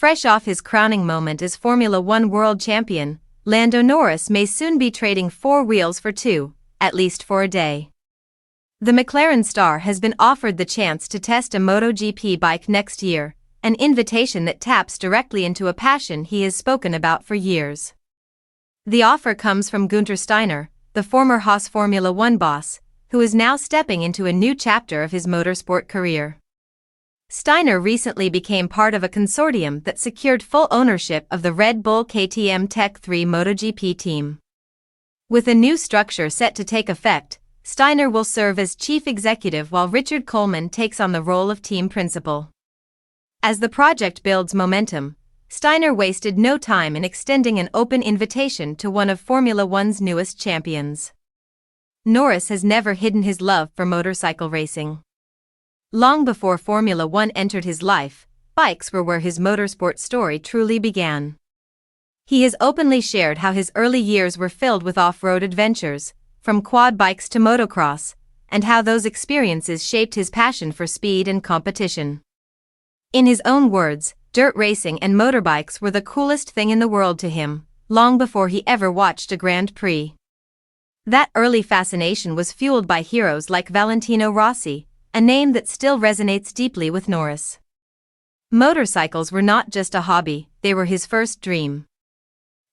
Fresh off his crowning moment as Formula One world champion, Lando Norris may soon be trading 4 wheels for 2, at least for a day. The McLaren star has been offered the chance to test a MotoGP bike next year, an invitation that taps directly into a passion he has spoken about for years. The offer comes from Guenther Steiner, the former Haas Formula One boss, who is now stepping into a new chapter of his motorsport career. Steiner recently became part of a consortium that secured full ownership of the Red Bull KTM Tech 3 MotoGP team. With a new structure set to take effect, Steiner will serve as chief executive while Richard Coleman takes on the role of team principal. As the project builds momentum, Steiner wasted no time in extending an open invitation to one of Formula One's newest champions. Norris has never hidden his love for motorcycle racing. Long before Formula One entered his life, bikes were where his motorsport story truly began. He has openly shared how his early years were filled with off-road adventures, from quad bikes to motocross, and how those experiences shaped his passion for speed and competition. In his own words, dirt racing and motorbikes were the coolest thing in the world to him, long before he ever watched a Grand Prix. That early fascination was fueled by heroes like Valentino Rossi, a name that still resonates deeply with Norris. Motorcycles were not just a hobby, they were his first dream.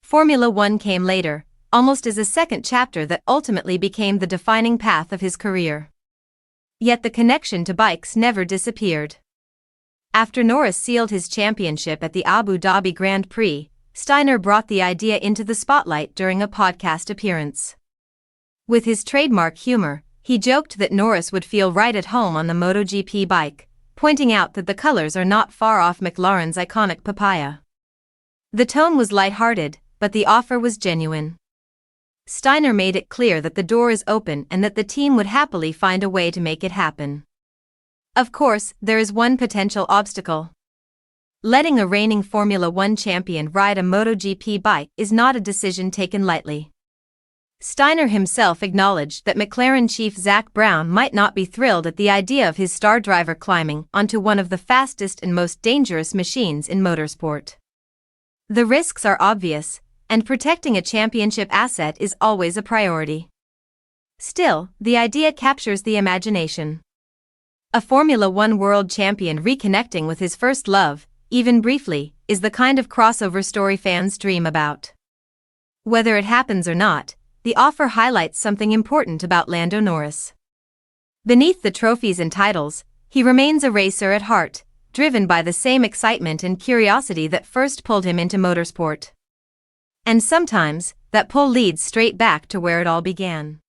Formula One came later, almost as a second chapter that ultimately became the defining path of his career. Yet the connection to bikes never disappeared. After Norris sealed his championship at the Abu Dhabi Grand Prix, Steiner brought the idea into the spotlight during a podcast appearance. With his trademark humor, he joked that Norris would feel right at home on the MotoGP bike, pointing out that the colors are not far off McLaren's iconic papaya. The tone was lighthearted, but the offer was genuine. Steiner made it clear that the door is open and that the team would happily find a way to make it happen. Of course, there is one potential obstacle. Letting a reigning Formula One champion ride a MotoGP bike is not a decision taken lightly. Steiner himself acknowledged that McLaren chief Zak Brown might not be thrilled at the idea of his star driver climbing onto one of the fastest and most dangerous machines in motorsport. The risks are obvious, and protecting a championship asset is always a priority. Still, the idea captures the imagination. A Formula One world champion reconnecting with his first love, even briefly, is the kind of crossover story fans dream about. Whether it happens or not, the offer highlights something important about Lando Norris. Beneath the trophies and titles, he remains a racer at heart, driven by the same excitement and curiosity that first pulled him into motorsport. And sometimes, that pull leads straight back to where it all began.